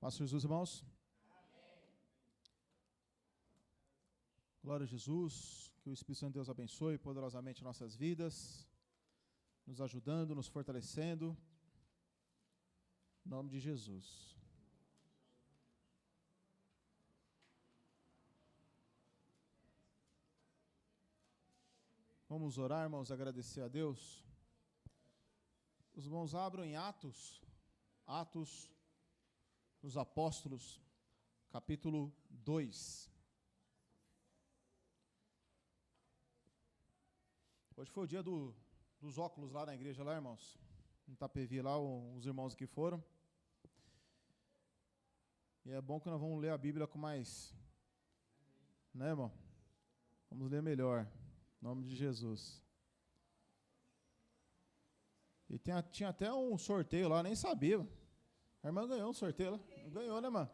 Paz Jesus, irmãos. Glória a Jesus, que o Espírito Santo de Deus abençoe poderosamente nossas vidas, nos ajudando, nos fortalecendo, em nome de Jesus. Vamos orar, irmãos, agradecer a Deus. Os irmãos abram em Atos dos Apóstolos, capítulo 2. Hoje foi o dia dos óculos lá na igreja, lá, irmãos. No Itapevi, lá, os irmãos que foram. E é bom que nós vamos ler a Bíblia com mais, né, irmão? Vamos ler melhor, em nome de Jesus. E tinha até um sorteio lá, nem sabia. A irmã ganhou um sorteio lá. Ganhou, né, mano?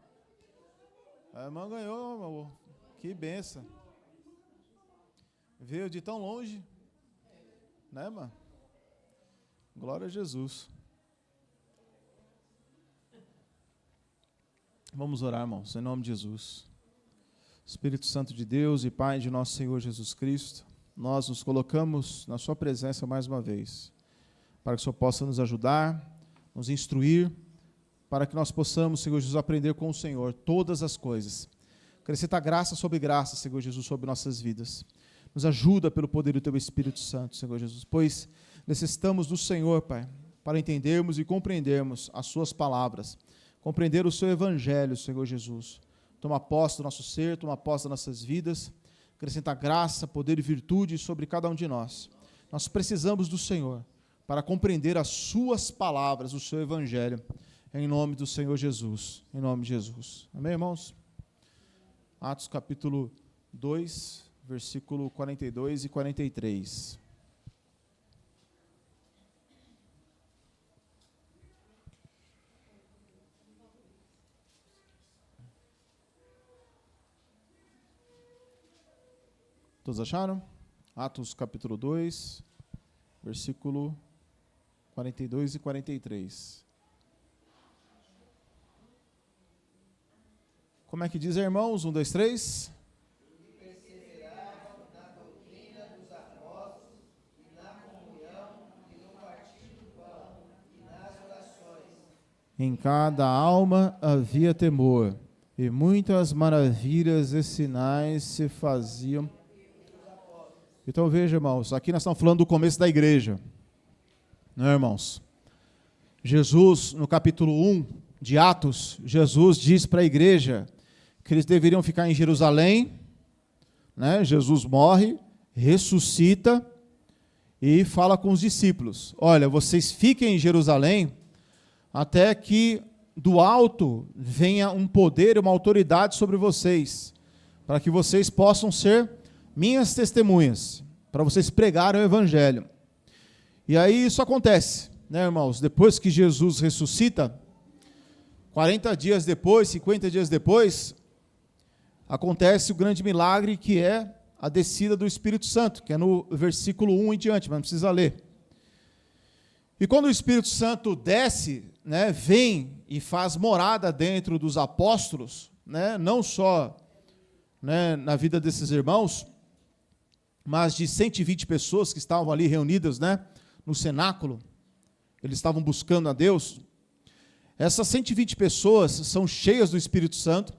A irmã ganhou, meu amor. Que benção. Veio de tão longe. Né, mano? Glória a Jesus. Vamos orar, irmãos, em nome de Jesus. Espírito Santo de Deus e Pai de nosso Senhor Jesus Cristo, nós nos colocamos na sua presença mais uma vez, para que o Senhor possa nos ajudar, nos instruir, para que nós possamos, Senhor Jesus, aprender com o Senhor todas as coisas. Acrescenta graça sobre graça, Senhor Jesus, sobre nossas vidas. Nos ajuda pelo poder do Teu Espírito Santo, Senhor Jesus, pois necessitamos do Senhor, Pai, para entendermos e compreendermos as Suas palavras, compreender o Seu Evangelho, Senhor Jesus. Toma posse do nosso ser, toma posse das nossas vidas, acrescenta graça, poder e virtude sobre cada um de nós. Nós precisamos do Senhor para compreender as Suas palavras, o Seu Evangelho, em nome do Senhor Jesus, em nome de Jesus. Amém, irmãos? Atos capítulo 2, versículo 42 e 43. Todos acharam? Atos capítulo 2, versículo 42 e 43. Como é que diz, irmãos? 1, 2, 3. E perseveravam na doutrina dos apóstolos, e na comunhão, e no partir do pão, e nas orações. Em cada alma havia temor, e muitas maravilhas e sinais se faziam. Então veja, irmãos, aqui nós estamos falando do começo da igreja, não é, irmãos? Jesus, no capítulo 1 de Atos, Jesus diz para a igreja que eles deveriam ficar em Jerusalém, né? Jesus morre, ressuscita e fala com os discípulos: olha, vocês fiquem em Jerusalém até que do alto venha um poder e uma autoridade sobre vocês, para que vocês possam ser minhas testemunhas, para vocês pregarem o Evangelho. E aí isso acontece, né, irmãos? Depois que Jesus ressuscita, 40 dias depois, 50 dias depois, acontece o grande milagre, que é a descida do Espírito Santo, que é no versículo 1 em diante, mas não precisa ler. E quando o Espírito Santo desce, né, vem e faz morada dentro dos apóstolos, né, não só, né, na vida desses irmãos, mas de 120 pessoas que estavam ali reunidas, né, no cenáculo, eles estavam buscando a Deus. Essas 120 pessoas são cheias do Espírito Santo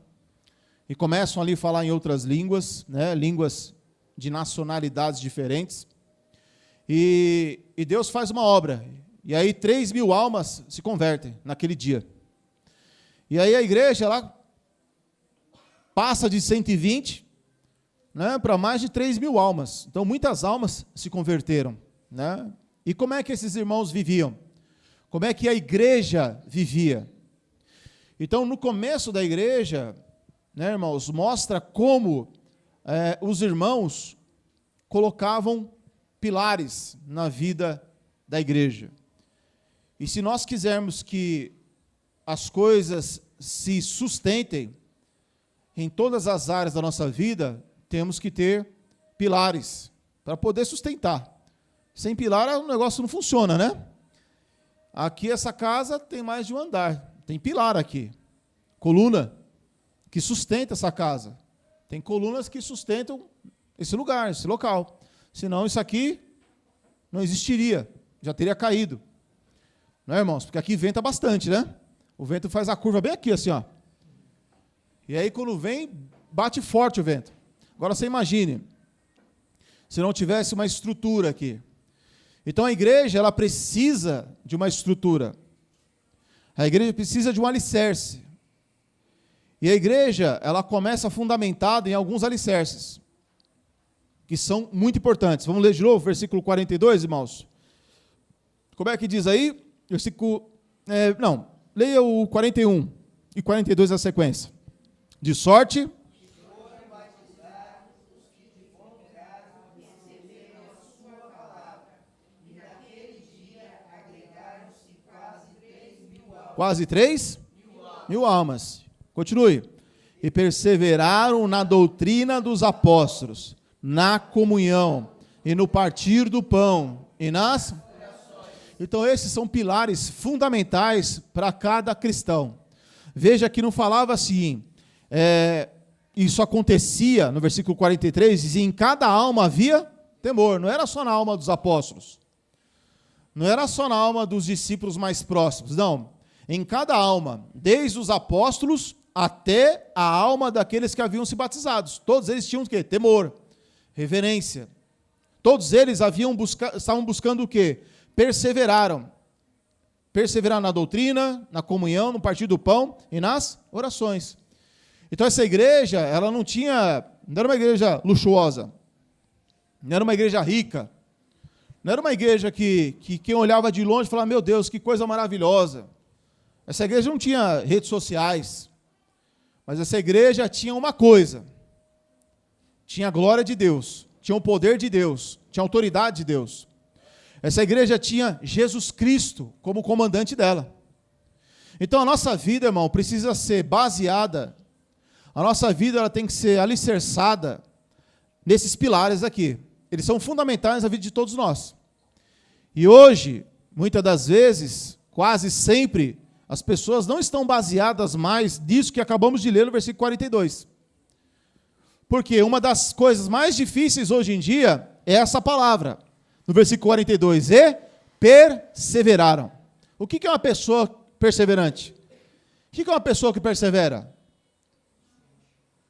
e começam ali a falar em outras línguas, né, línguas de nacionalidades diferentes. E Deus faz uma obra. E aí 3.000 almas se convertem naquele dia. E aí a igreja ela passa de 120, né, para mais de 3.000 almas. Então muitas almas se converteram, né? E como é que esses irmãos viviam? Como é que a igreja vivia? Então, no começo da igreja, né, irmãos, mostra como os irmãos colocavam pilares na vida da igreja. E se nós quisermos que as coisas se sustentem em todas as áreas da nossa vida, temos que ter pilares para poder sustentar. Sem pilar, o negócio não funciona, né? Aqui, essa casa tem mais de um andar, tem pilar aqui. coluna que sustenta essa casa. Tem colunas que sustentam esse lugar, esse local. Senão isso aqui não existiria, já teria caído. Não é, irmãos? Porque aqui venta bastante, né? O vento faz a curva bem aqui, assim, ó. E aí, quando vem, bate forte o vento. Agora, você imagine, se não tivesse uma estrutura aqui. Então, a igreja, ela precisa de uma estrutura. A igreja precisa de um alicerce. E a igreja, ela começa fundamentada em alguns alicerces, que são muito importantes. Vamos ler de novo, versículo 42, irmãos? Como é que diz aí? Versículo... leia o 41 e 42 na sequência. De sorte... Quase 3.000 almas. Continue. E perseveraram na doutrina dos apóstolos, na comunhão, e no partir do pão, e nas... Então, esses são pilares fundamentais para cada cristão. Veja que não falava assim, isso acontecia, no versículo 43, dizia, em cada alma havia temor. Não era só na alma dos apóstolos. Não era só na alma dos discípulos mais próximos, não. Em cada alma, desde os apóstolos até a alma daqueles que haviam se batizados. Todos eles tinham o quê? Temor, reverência. Todos eles estavam buscando o quê? Perseveraram. Perseveraram na doutrina, na comunhão, no partir do pão e nas orações. Então essa igreja, ela não era uma igreja luxuosa, não era uma igreja rica, não era uma igreja que quem olhava de longe falava, meu Deus, que coisa maravilhosa. Essa igreja não tinha redes sociais, mas essa igreja tinha uma coisa, tinha a glória de Deus, tinha o poder de Deus, tinha a autoridade de Deus. Essa igreja tinha Jesus Cristo como comandante dela. Então a nossa vida, irmão, precisa ser baseada, a nossa vida ela tem que ser alicerçada nesses pilares aqui. Eles são fundamentais na vida de todos nós. E hoje, muitas das vezes, quase sempre, as pessoas não estão baseadas mais nisso que acabamos de ler no versículo 42. Porque uma das coisas mais difíceis hoje em dia é essa palavra. No versículo 42, e perseveraram. O que é uma pessoa perseverante? O que é uma pessoa que persevera?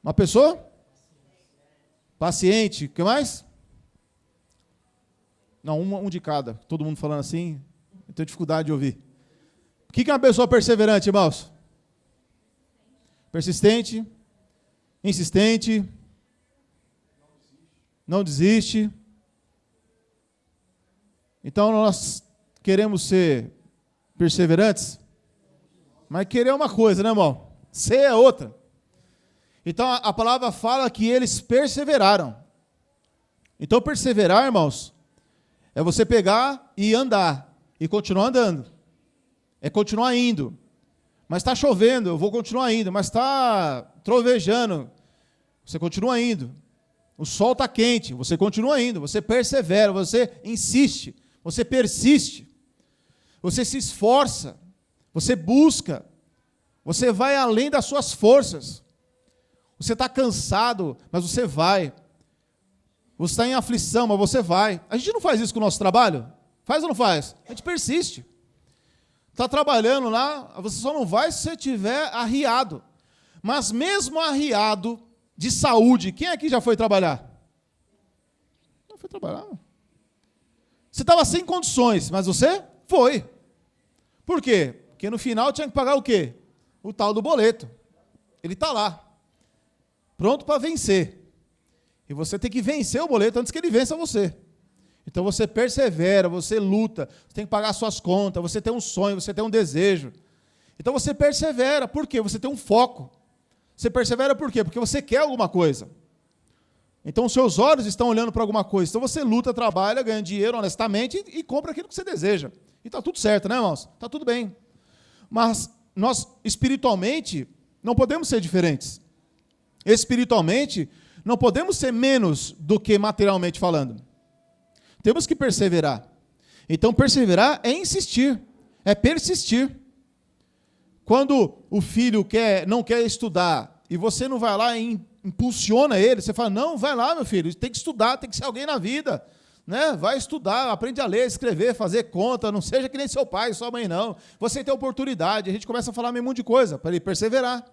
Uma pessoa? Paciente. O que mais? Não, um de cada. Todo mundo falando assim, eu tenho dificuldade de ouvir. O que é uma pessoa perseverante, irmãos? Persistente, insistente, não desiste. Então nós queremos ser perseverantes, mas querer é uma coisa, né, irmão? Ser é outra. Então a palavra fala que eles perseveraram. Então perseverar, irmãos, é você pegar e andar, e continuar andando. É continuar indo. Mas está chovendo, eu vou continuar indo. Mas está trovejando, você continua indo. O sol está quente, você continua indo. Você persevera, você insiste, você persiste. Você se esforça, você busca, você vai além das suas forças. Você está cansado, mas você vai. Você está em aflição, mas você vai. A gente não faz isso com o nosso trabalho? Faz ou não faz? A gente persiste. Está trabalhando lá, você só não vai se você estiver arriado. Mas mesmo arriado de saúde, quem aqui já foi trabalhar? Não foi trabalhar. Você estava sem condições, mas você foi. Por quê? Porque no final tinha que pagar o quê? O tal do boleto. Ele está lá, pronto para vencer. E você tem que vencer o boleto antes que ele vença você. Então você persevera, você luta, você tem que pagar suas contas, você tem um sonho, você tem um desejo. Então você persevera, por quê? Você tem um foco. Você persevera por quê? Porque você quer alguma coisa. Então os seus olhos estão olhando para alguma coisa. Então você luta, trabalha, ganha dinheiro honestamente e compra aquilo que você deseja. E está tudo certo, né, irmãos? Está tudo bem. Mas nós, espiritualmente, não podemos ser diferentes. Espiritualmente, não podemos ser menos do que materialmente falando. Temos que perseverar. Então, perseverar é insistir, é persistir. Quando o filho não quer estudar e você não vai lá e impulsiona ele, você fala, não, vai lá, meu filho, tem que estudar, tem que ser alguém na vida. Né? Vai estudar, aprende a ler, escrever, fazer conta, não seja que nem seu pai, sua mãe, não. Você tem oportunidade, a gente começa a falar um monte de coisa, para ele perseverar,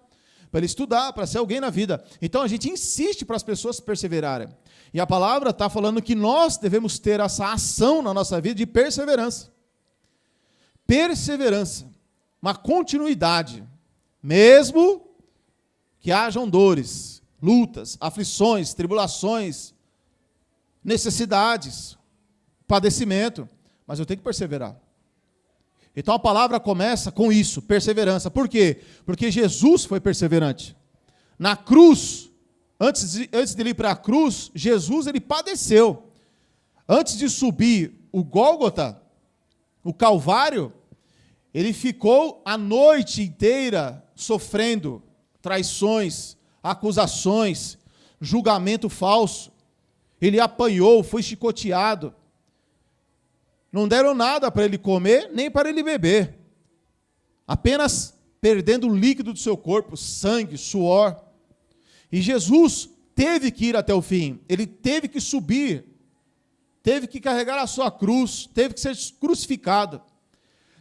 para ele estudar, para ser alguém na vida. Então a gente insiste para as pessoas perseverarem. E a palavra está falando que nós devemos ter essa ação na nossa vida de perseverança. Perseverança, uma continuidade, mesmo que hajam dores, lutas, aflições, tribulações, necessidades, padecimento, mas eu tenho que perseverar. Então a palavra começa com isso, perseverança. Por quê? Porque Jesus foi perseverante. Na cruz, antes de ele ir para a cruz, Jesus ele padeceu. Antes de subir o Gólgota, o Calvário, ele ficou a noite inteira sofrendo traições, acusações, julgamento falso. Ele apanhou, foi chicoteado. Não deram nada para ele comer, nem para ele beber. Apenas perdendo o líquido do seu corpo, sangue, suor. E Jesus teve que ir até o fim. Ele teve que subir. Teve que carregar a sua cruz. Teve que ser crucificado.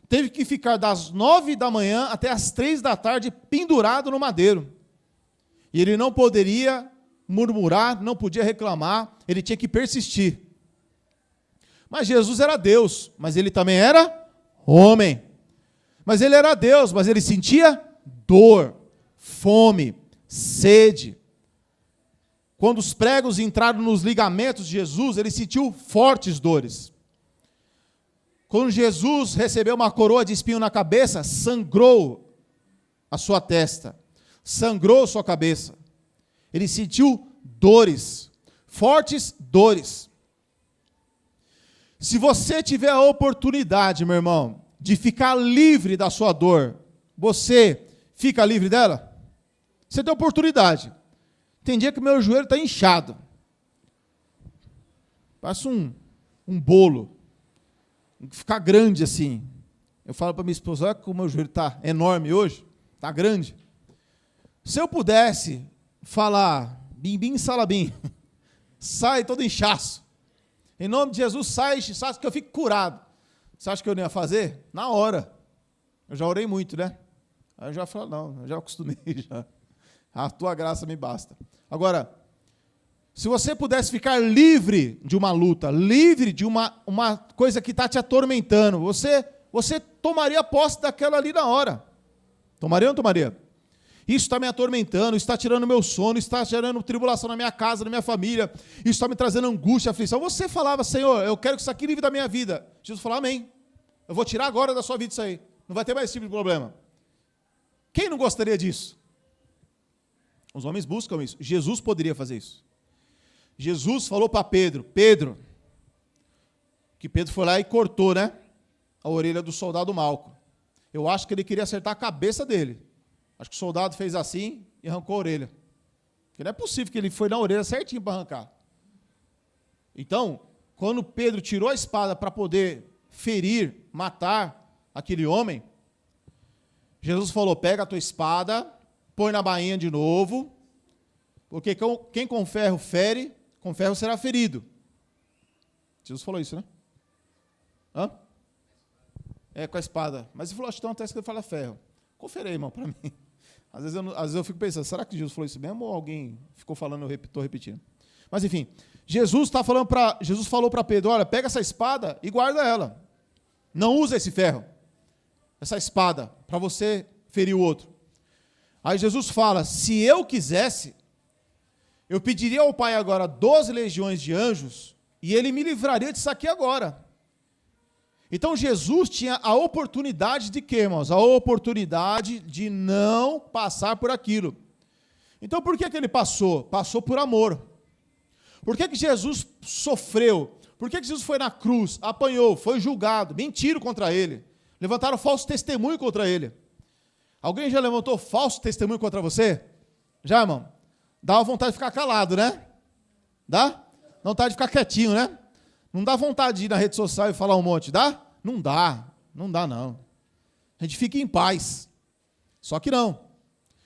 Teve que ficar das 9 da manhã até as 3 da tarde pendurado no madeiro. E ele não poderia murmurar, não podia reclamar, ele tinha que persistir. Mas Jesus era Deus, mas ele também era homem. Mas ele era Deus, mas ele sentia dor, fome, sede. Quando os pregos entraram nos ligamentos de Jesus, ele sentiu fortes dores. Quando Jesus recebeu uma coroa de espinho na cabeça, sangrou a sua testa, sangrou sua cabeça. Ele sentiu dores, fortes dores. Se você tiver a oportunidade, meu irmão, de ficar livre da sua dor, você fica livre dela? Você tem oportunidade. Tem dia que meu joelho está inchado. Parece um bolo. Ficar grande assim. Eu falo para minha esposa, olha como o meu joelho está enorme hoje. Está grande. Se eu pudesse falar, bim, bim, salabim, sai todo inchaço. Em nome de Jesus, sai inchaço que eu fico curado. Você acha que eu não ia fazer? Na hora. Eu já orei muito, né? Aí eu já falo, não, eu já acostumei já. A tua graça me basta. Agora, se você pudesse ficar livre de uma luta, livre de uma coisa que está te atormentando, você tomaria posse daquela ali na hora. Tomaria ou não tomaria? Isso está me atormentando, está tirando meu sono, está gerando tribulação na minha casa, na minha família, isso está me trazendo angústia, aflição. Você falava, Senhor, eu quero que isso aqui livre da minha vida. Jesus falou, amém. Eu vou tirar agora da sua vida isso aí. Não vai ter mais esse tipo de problema. Quem não gostaria disso? Os homens buscam isso. Jesus poderia fazer isso. Jesus falou para Pedro, que Pedro foi lá e cortou, né, a orelha do soldado Malco. Eu acho que ele queria acertar a cabeça dele. Acho que o soldado fez assim e arrancou a orelha. Porque não é possível que ele foi na orelha certinho para arrancar. Então, quando Pedro tirou a espada para poder ferir, matar aquele homem, Jesus falou, pega a tua espada, põe na bainha de novo, porque quem com ferro fere, com ferro será ferido. Jesus falou isso, né? Hã? É, com a espada. Mas ele falou, acho que tem uma testa que ele fala ferro. Confere aí, irmão, para mim. Às vezes eu fico pensando, será que Jesus falou isso mesmo ou alguém ficou falando, eu estou repetindo? Mas enfim, Jesus falou para Pedro, olha, pega essa espada e guarda ela. Não usa esse ferro, essa espada, para você ferir o outro. Aí Jesus fala, se eu quisesse, eu pediria ao Pai agora 12 legiões de anjos e ele me livraria disso aqui agora. Então Jesus tinha a oportunidade de quê, irmãos? A oportunidade de não passar por aquilo. Então por que ele passou? Passou por amor. Por que Jesus sofreu? Por que Jesus foi na cruz, apanhou, foi julgado, mentiram contra ele, levantaram falso testemunho contra ele? Alguém já levantou falso testemunho contra você? Já, irmão? Dá uma vontade de ficar calado, né? Dá? Dá vontade de ficar quietinho, né? Não dá vontade de ir na rede social e falar um monte, dá? Não dá, não dá não. A gente fica em paz. Só que não.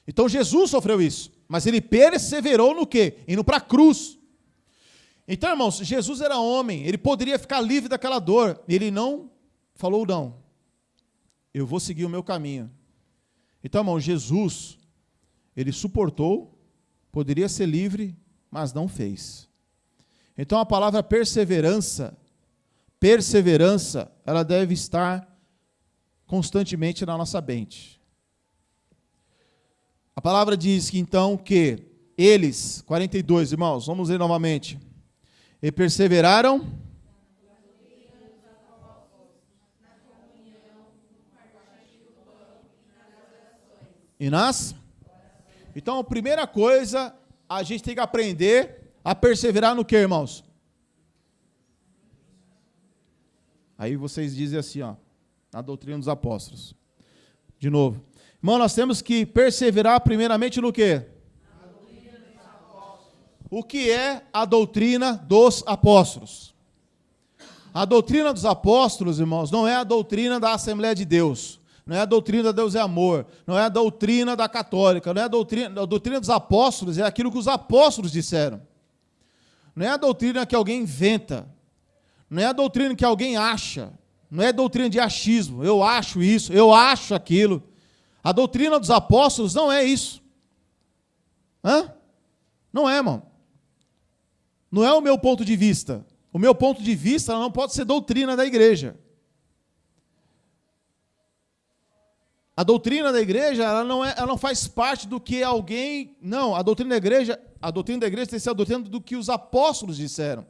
Então Jesus sofreu isso, mas ele perseverou no quê? Indo para a cruz. Então, irmãos, Jesus era homem, ele poderia ficar livre daquela dor, ele não falou não. Eu vou seguir o meu caminho. Então, irmão, Jesus, ele suportou, poderia ser livre, mas não fez. Então, a palavra perseverança, ela deve estar constantemente na nossa mente. A palavra diz que, então, que eles, 42, irmãos, vamos ler novamente. E perseveraram e nas... Então, a primeira coisa, a gente tem que aprender a perseverar no que, irmãos? Aí vocês dizem assim, ó, na doutrina dos apóstolos. De novo. Irmão, nós temos que perseverar primeiramente no quê? O que é a doutrina dos apóstolos? A doutrina dos apóstolos, irmãos, não é a doutrina da Assembleia de Deus, não é a doutrina da Deus é amor, não é a doutrina da católica, não é a doutrina dos apóstolos, é aquilo que os apóstolos disseram. Não é a doutrina que alguém inventa, não é a doutrina que alguém acha, não é a doutrina de achismo, eu acho isso, eu acho aquilo. A doutrina dos apóstolos não é isso. Não é, irmão. Não é o meu ponto de vista. O meu ponto de vista não pode ser doutrina da igreja. A doutrina da igreja, ela não faz parte do que alguém... Não, a doutrina da igreja tem que ser a doutrina do que os apóstolos disseram.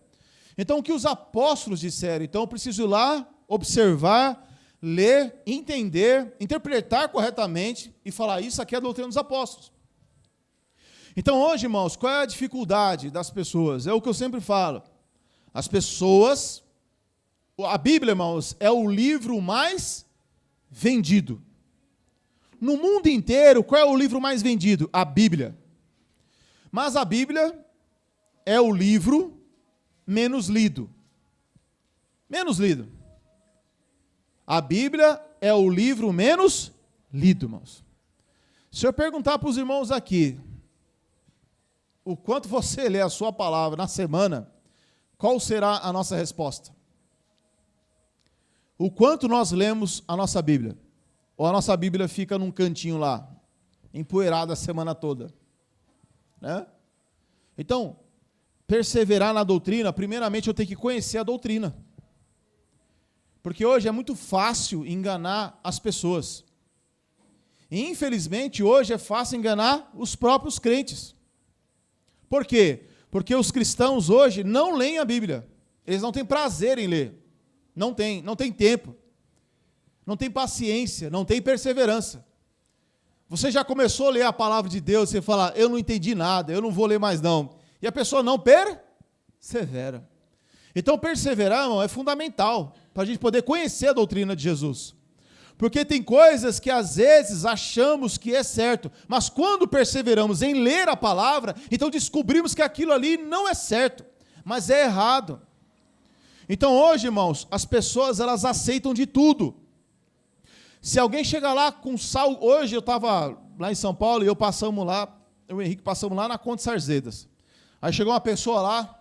Então, o que os apóstolos disseram? Então, eu preciso ir lá, observar, ler, entender, interpretar corretamente e falar, isso aqui é a doutrina dos apóstolos. Então, hoje, irmãos, qual é a dificuldade das pessoas? É o que eu sempre falo. As pessoas... A Bíblia, irmãos, é o livro mais vendido. No mundo inteiro, qual é o livro mais vendido? A Bíblia. Mas a Bíblia é o livro menos lido. Menos lido. A Bíblia é o livro menos lido, irmãos. Se eu perguntar para os irmãos aqui, o quanto você lê a sua palavra na semana, qual será a nossa resposta? O quanto nós lemos a nossa Bíblia? Ou a nossa Bíblia fica num cantinho lá, empoeirada a semana toda? Né? Então, perseverar na doutrina, primeiramente eu tenho que conhecer a doutrina. Porque hoje é muito fácil enganar as pessoas. E, infelizmente, hoje é fácil enganar os próprios crentes. Por quê? Porque os cristãos hoje não leem a Bíblia. Eles não têm prazer em ler. Não tem tempo. Não tem paciência, não tem perseverança. Você já começou a ler a palavra de Deus e você fala, eu não entendi nada, eu não vou ler mais não. E a pessoa não persevera. Então, perseverar, irmão, é fundamental para a gente poder conhecer a doutrina de Jesus. Porque tem coisas que às vezes achamos que é certo, mas quando perseveramos em ler a palavra, então descobrimos que aquilo ali não é certo, mas é errado. Então hoje, irmãos, as pessoas elas aceitam de tudo. Se alguém chega lá com sal... Hoje eu estava lá em São Paulo e eu e o Henrique passamos lá na Conde Sarzedas. Aí chegou uma pessoa lá,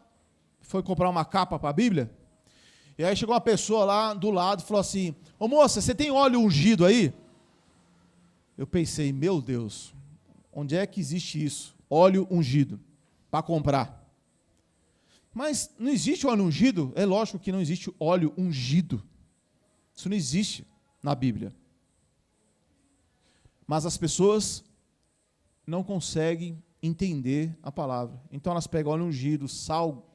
foi comprar uma capa para a Bíblia, e aí chegou uma pessoa lá do lado e falou assim, ô moça, você tem óleo ungido aí? Eu pensei, meu Deus, onde é que existe isso? Óleo ungido, para comprar. Mas não existe óleo ungido? É lógico que não existe óleo ungido. Isso não existe na Bíblia. Mas as pessoas não conseguem entender a palavra. Então elas pegam óleo ungido, sal,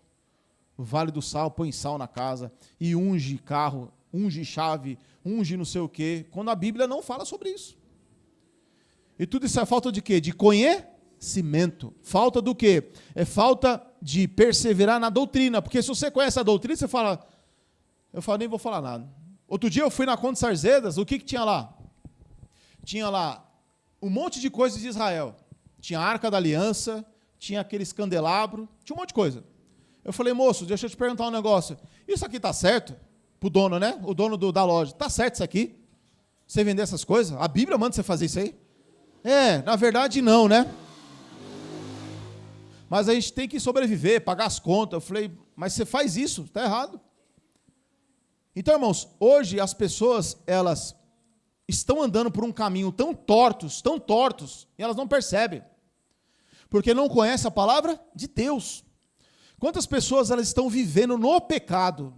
o Vale do Sal, põe sal na casa, e unge carro, unge chave, unge não sei o quê, quando a Bíblia não fala sobre isso. E tudo isso é falta de quê? De conhecimento. Falta do quê? É falta de perseverar na doutrina, porque se você conhece a doutrina, você fala, nem vou falar nada. Outro dia eu fui na Conde Sarzedas, o que tinha lá? Tinha lá um monte de coisas de Israel. Tinha a Arca da Aliança, tinha aqueles candelabros, tinha um monte de coisa. Eu falei, moço, deixa eu te perguntar um negócio. Isso aqui está certo? Para o dono, né? O dono da loja. Está certo isso aqui? Você vender essas coisas? A Bíblia manda você fazer isso aí? Na verdade não, né? Mas a gente tem que sobreviver, pagar as contas. Eu falei, mas você faz isso, está errado. Então, irmãos, hoje as pessoas, elas estão andando por um caminho tão tortos, e elas não percebem. Porque não conhecem a palavra de Deus. Quantas pessoas elas estão vivendo no pecado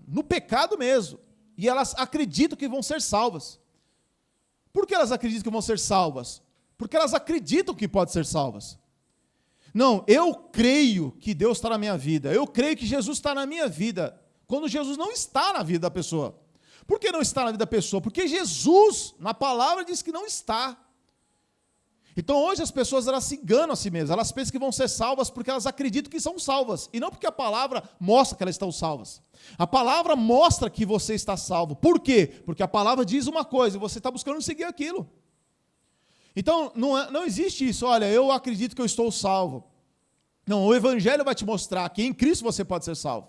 mesmo, e elas acreditam que vão ser salvas. Por que elas acreditam que vão ser salvas? Porque elas acreditam que podem ser salvas. Não, eu creio que Deus está na minha vida, eu creio que Jesus está na minha vida, quando Jesus não está na vida da pessoa. Por que não está na vida da pessoa? Porque Jesus, na palavra, diz que não está. Então hoje as pessoas elas se enganam a si mesmas, elas pensam que vão ser salvas porque elas acreditam que são salvas, e não porque a palavra mostra que elas estão salvas. A palavra mostra que você está salvo. Por quê? Porque a palavra diz uma coisa e você está buscando seguir aquilo. Então não existe isso, olha, eu acredito que eu estou salvo. Não, o Evangelho vai te mostrar que em Cristo você pode ser salvo.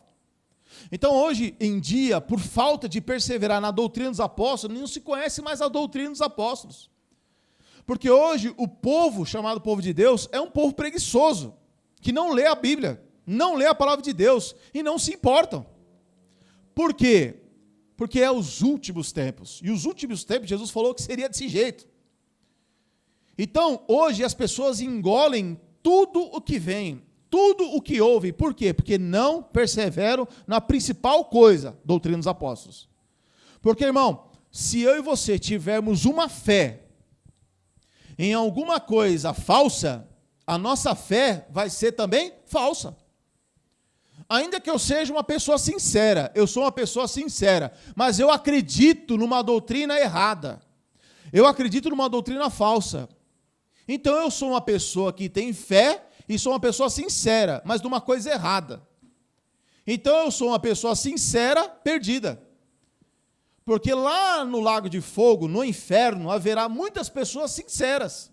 Então hoje em dia, por falta de perseverar na doutrina dos apóstolos, não se conhece mais a doutrina dos apóstolos. Porque hoje o povo, chamado povo de Deus, é um povo preguiçoso, que não lê a Bíblia, não lê a palavra de Deus e não se importam. Por quê? Porque é os últimos tempos. E os últimos tempos, Jesus falou que seria desse jeito. Então, hoje as pessoas engolem tudo o que vem, tudo o que ouvem. Por quê? Porque não perseveram na principal coisa, doutrina dos apóstolos. Porque, irmão, se eu e você tivermos uma fé em alguma coisa falsa, a nossa fé vai ser também falsa. Ainda que eu seja uma pessoa sincera, eu sou uma pessoa sincera, mas eu acredito numa doutrina errada. Eu acredito numa doutrina falsa. Então eu sou uma pessoa que tem fé e sou uma pessoa sincera, mas numa coisa errada. Então eu sou uma pessoa sincera, perdida. Porque lá no lago de fogo, no inferno, haverá muitas pessoas sinceras.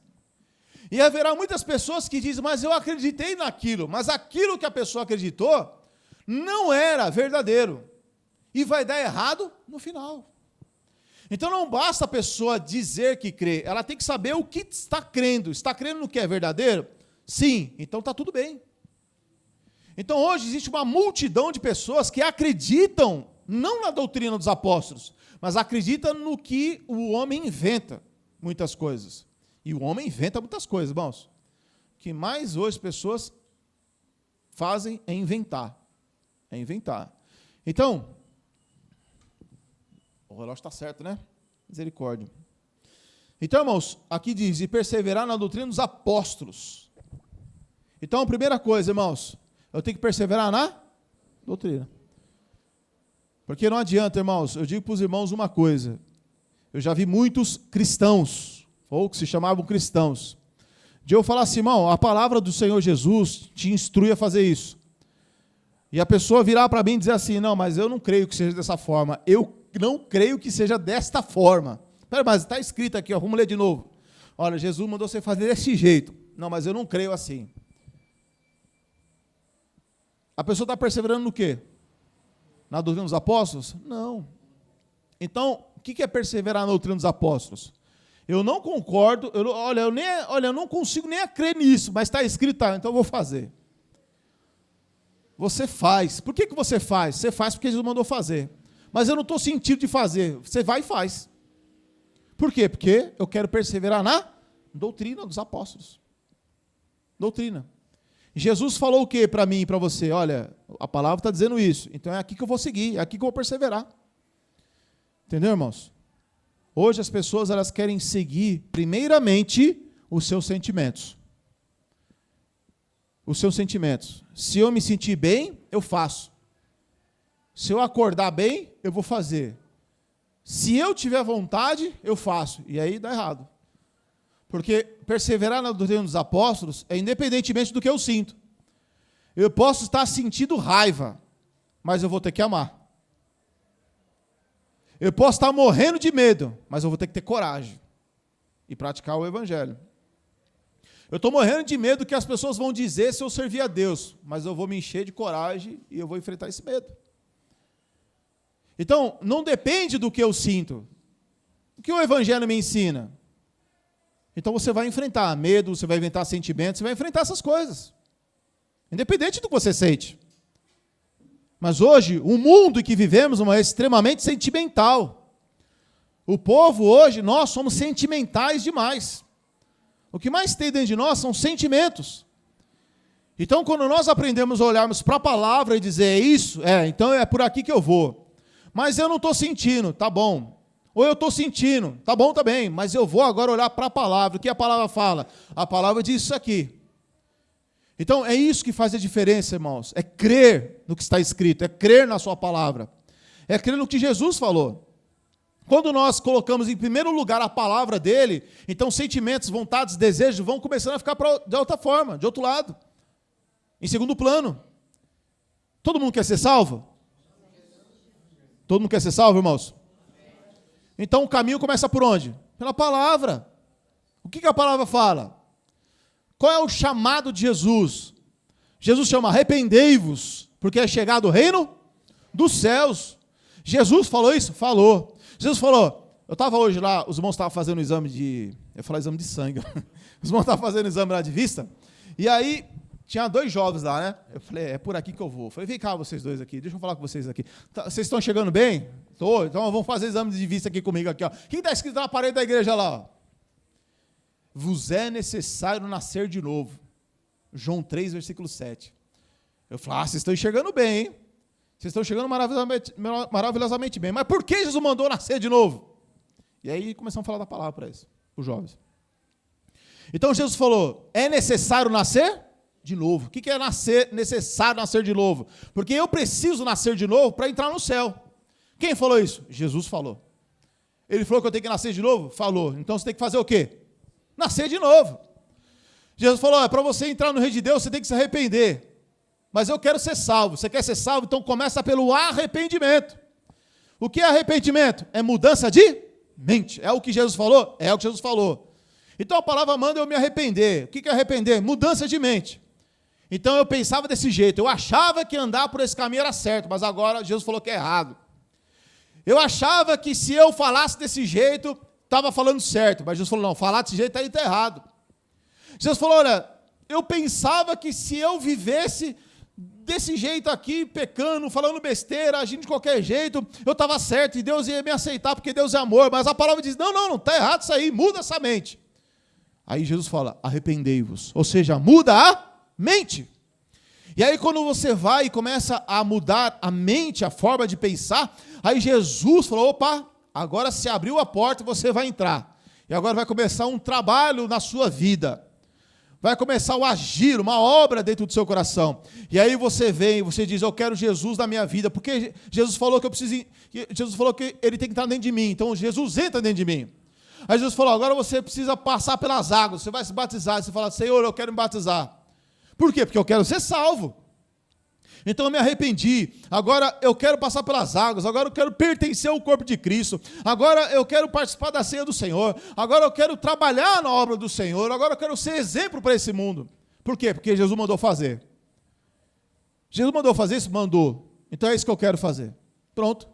E haverá muitas pessoas que dizem, mas eu acreditei naquilo, mas aquilo que a pessoa acreditou não era verdadeiro. E vai dar errado no final. Então não basta a pessoa dizer que crê, ela tem que saber o que está crendo. Está crendo no que é verdadeiro? Sim, então está tudo bem. Então hoje existe uma multidão de pessoas que acreditam, não na doutrina dos apóstolos, mas acreditam no que o homem inventa, muitas coisas. E o homem inventa muitas coisas, irmãos. O que mais hoje as pessoas fazem é inventar. É inventar. Então, o relógio está certo, né? Misericórdia. Então, irmãos, aqui diz, e perseverar na doutrina dos apóstolos. Então, a primeira coisa, irmãos, eu tenho que perseverar na doutrina. Porque não adianta, irmãos, eu digo para os irmãos uma coisa, eu já vi muitos cristãos, ou que se chamavam cristãos, de eu falar assim, irmão, a palavra do Senhor Jesus te instrui a fazer isso. E a pessoa virar para mim e dizer assim, não, mas eu não creio que seja dessa forma, eu não creio que seja desta forma. Pera, mas está escrito aqui, ó, vamos ler de novo. Olha, Jesus mandou você fazer desse jeito. Não, mas eu não creio assim. A pessoa está perseverando no quê? Na doutrina dos apóstolos? Não. Então, o que é perseverar na doutrina dos apóstolos? Eu não concordo, eu não consigo nem crer nisso, mas está escrito, tá, então eu vou fazer. Você faz. Por que você faz? Você faz porque Jesus mandou fazer. Mas eu não estou sentindo de fazer. Você vai e faz. Por quê? Porque eu quero perseverar na doutrina dos apóstolos. Doutrina. Jesus falou o que para mim e para você? Olha, a palavra está dizendo isso. Então é aqui que eu vou seguir, é aqui que eu vou perseverar. Entendeu, irmãos? Hoje as pessoas elas querem seguir, primeiramente, os seus sentimentos. Os seus sentimentos. Se eu me sentir bem, eu faço. Se eu acordar bem, eu vou fazer. Se eu tiver vontade, eu faço. E aí dá errado. Porque perseverar na doutrina dos apóstolos é independentemente do que eu sinto. Eu posso estar sentindo raiva, mas eu vou ter que amar. Eu posso estar morrendo de medo, mas eu vou ter que ter coragem e praticar o evangelho. Eu estou morrendo de medo do que as pessoas vão dizer se eu servir a Deus, mas eu vou me encher de coragem e eu vou enfrentar esse medo. Então, não depende do que eu sinto. O que o evangelho me ensina? Então você vai enfrentar medo, você vai enfrentar sentimentos, você vai enfrentar essas coisas. Independente do que você sente. Mas hoje, o mundo em que vivemos é extremamente sentimental. O povo hoje, nós somos sentimentais demais. O que mais tem dentro de nós são sentimentos. Então, quando nós aprendemos a olharmos para a palavra e dizer, é isso, então é por aqui que eu vou. Mas eu não estou sentindo, tá bom. Ou eu estou sentindo, tá bom também, mas eu vou agora olhar para a palavra. O que a palavra fala? A palavra diz isso aqui. Então, é isso que faz a diferença, irmãos. É crer no que está escrito, é crer na sua palavra. É crer no que Jesus falou. Quando nós colocamos em primeiro lugar a palavra dele, então sentimentos, vontades, desejos vão começando a ficar de outra forma, de outro lado. Em segundo plano. Todo mundo quer ser salvo? Todo mundo quer ser salvo, irmãos? Então o caminho começa por onde? Pela palavra. O que a palavra fala? Qual é o chamado de Jesus? Jesus chama, arrependei-vos, porque é chegado o reino dos céus. Jesus falou isso? Falou. Jesus falou, eu estava hoje lá, os irmãos estavam fazendo um exame eu ia falar exame de sangue, os irmãos estavam fazendo um exame lá de vista, e aí tinha 2 jovens lá, né? Eu falei, é por aqui que eu vou. Eu falei, vem cá vocês dois aqui, deixa eu falar com vocês aqui. Vocês estão chegando bem? Estou, então vamos fazer exame de vista aqui comigo. Aqui, ó. O que está escrito na parede da igreja lá? Ó? Vos é necessário nascer de novo. João 3, versículo 7. Eu falei, vocês estão enxergando bem, hein? Vocês estão chegando maravilhosamente bem. Mas por que Jesus mandou nascer de novo? E aí começamos a falar da palavra para eles, os jovens. Então Jesus falou, é necessário nascer de novo. O que é necessário nascer de novo? Porque eu preciso nascer de novo para entrar no céu. Quem falou isso? Jesus falou. Ele falou que eu tenho que nascer de novo? Falou. Então você tem que fazer o quê? Nascer de novo. Jesus falou, para você entrar no reino de Deus, você tem que se arrepender. Mas eu quero ser salvo. Você quer ser salvo? Então começa pelo arrependimento. O que é arrependimento? É mudança de mente. É o que Jesus falou? É o que Jesus falou. Então a palavra manda eu me arrepender. O que é arrepender? Mudança de mente. Então eu pensava desse jeito. Eu achava que andar por esse caminho era certo, mas agora Jesus falou que é errado. Eu achava que se eu falasse desse jeito, estava falando certo. Mas Jesus falou, não, falar desse jeito aí está errado. Jesus falou, olha, eu pensava que se eu vivesse desse jeito aqui, pecando, falando besteira, agindo de qualquer jeito, eu estava certo e Deus ia me aceitar porque Deus é amor. Mas a palavra diz, não, está errado isso aí, muda essa mente. Aí Jesus fala, arrependei-vos. Ou seja, muda a mente. E aí quando você vai e começa a mudar a mente, a forma de pensar, aí Jesus falou, opa, agora se abriu a porta e você vai entrar. E agora vai começar um trabalho na sua vida. Vai começar o agir, uma obra dentro do seu coração. E aí você vem, você diz, eu quero Jesus na minha vida, porque Jesus falou que eu preciso, Jesus falou que ele tem que estar dentro de mim, então Jesus entra dentro de mim. Aí Jesus falou, agora você precisa passar pelas águas, você vai se batizar, você fala, Senhor, eu quero me batizar. Por quê? Porque eu quero ser salvo. Então eu me arrependi, agora eu quero passar pelas águas, agora eu quero pertencer ao corpo de Cristo, agora eu quero participar da ceia do Senhor, agora eu quero trabalhar na obra do Senhor, agora eu quero ser exemplo para esse mundo. Por quê? Porque Jesus mandou fazer. Jesus mandou fazer isso? Mandou. Então é isso que eu quero fazer. Pronto.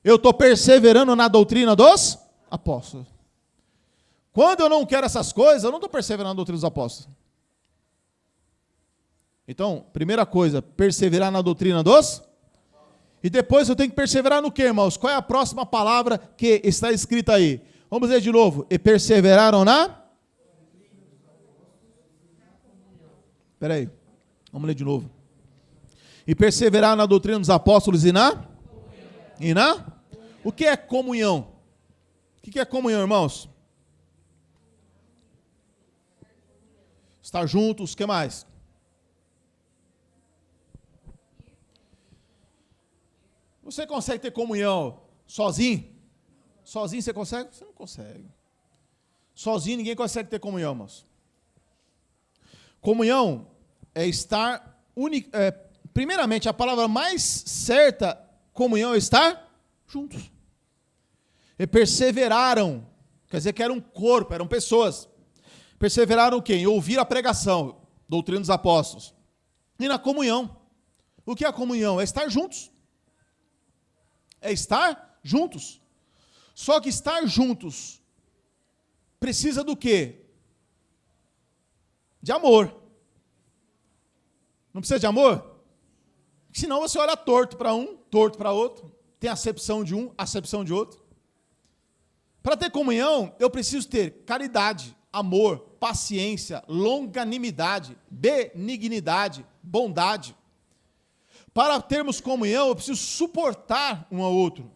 Eu estou perseverando na doutrina dos apóstolos. Quando eu não quero essas coisas, eu não estou perseverando na doutrina dos apóstolos. Então, primeira coisa, perseverar na doutrina dos... E depois eu tenho que perseverar no quê, irmãos? Qual é a próxima palavra que está escrita aí? Vamos ler de novo. E perseveraram na... Espera aí. Vamos ler de novo. E perseveraram na doutrina dos apóstolos e na... E na... O que é comunhão? O que é comunhão, irmãos? Estar juntos, o que mais? Você consegue ter comunhão sozinho? Sozinho você consegue? Você não consegue. Sozinho ninguém consegue ter comunhão, irmãos. Comunhão é estar... primeiramente, a palavra mais certa, comunhão, é estar juntos. E perseveraram, quer dizer que era um corpo, eram pessoas. Perseveraram o quê? Em ouvir a pregação, doutrina dos apóstolos. E na comunhão. O que é a comunhão? É estar juntos. É estar juntos. Só que estar juntos precisa do quê? De amor. Não precisa de amor? Senão você olha torto para um, torto para outro, tem acepção de um, acepção de outro. Para ter comunhão, eu preciso ter caridade, amor, paciência, longanimidade, benignidade, bondade. Para termos comunhão, eu preciso suportar um ao outro.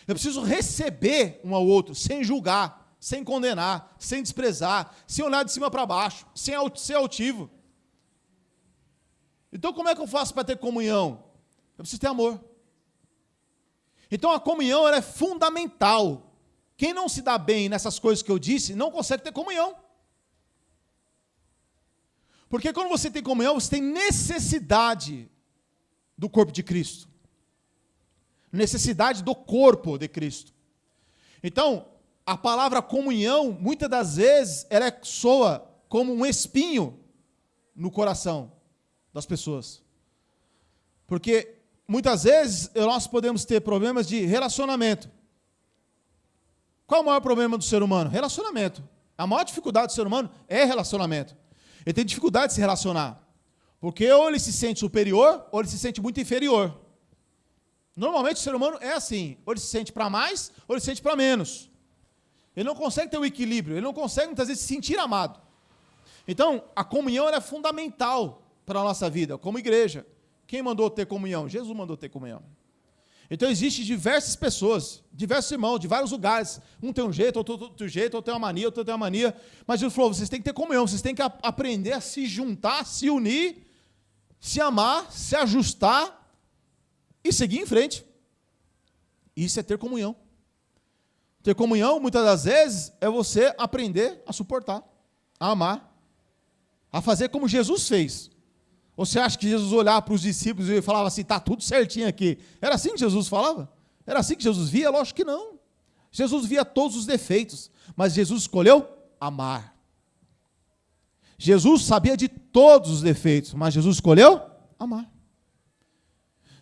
Eu preciso receber um ao outro, sem julgar, sem condenar, sem desprezar, sem olhar de cima para baixo, sem ser altivo. Então, como é que eu faço para ter comunhão? Eu preciso ter amor. Então, a comunhão ela é fundamental. Quem não se dá bem nessas coisas que eu disse, não consegue ter comunhão. Porque quando você tem comunhão, você tem necessidade do corpo de Cristo. Necessidade do corpo de Cristo. Então, a palavra comunhão, muitas das vezes, ela soa como um espinho no coração das pessoas. Porque, muitas vezes, nós podemos ter problemas de relacionamento. Qual é o maior problema do ser humano? Relacionamento. A maior dificuldade do ser humano é relacionamento. Ele tem dificuldade de se relacionar. Porque ou ele se sente superior, ou ele se sente muito inferior. Normalmente o ser humano é assim. Ou ele se sente para mais, ou ele se sente para menos. Ele não consegue ter o equilíbrio. Ele não consegue, muitas vezes, se sentir amado. Então, a comunhão ela é fundamental para a nossa vida, como igreja. Quem mandou ter comunhão? Jesus mandou ter comunhão. Então, existem diversas pessoas, diversos irmãos, de vários lugares. Um tem um jeito, outro jeito, outro tem uma mania, outro tem uma mania. Mas Jesus falou, vocês têm que ter comunhão, vocês têm que aprender a se juntar, se unir, se amar, se ajustar e seguir em frente. Isso é ter comunhão. Ter comunhão, muitas das vezes, é você aprender a suportar, a amar, a fazer como Jesus fez. Você acha que Jesus olhava para os discípulos e falava assim, está tudo certinho aqui? Era assim que Jesus falava? Era assim que Jesus via? Lógico que não. Jesus via todos os defeitos, mas Jesus escolheu amar. Jesus sabia de todos os defeitos, mas Jesus escolheu amar.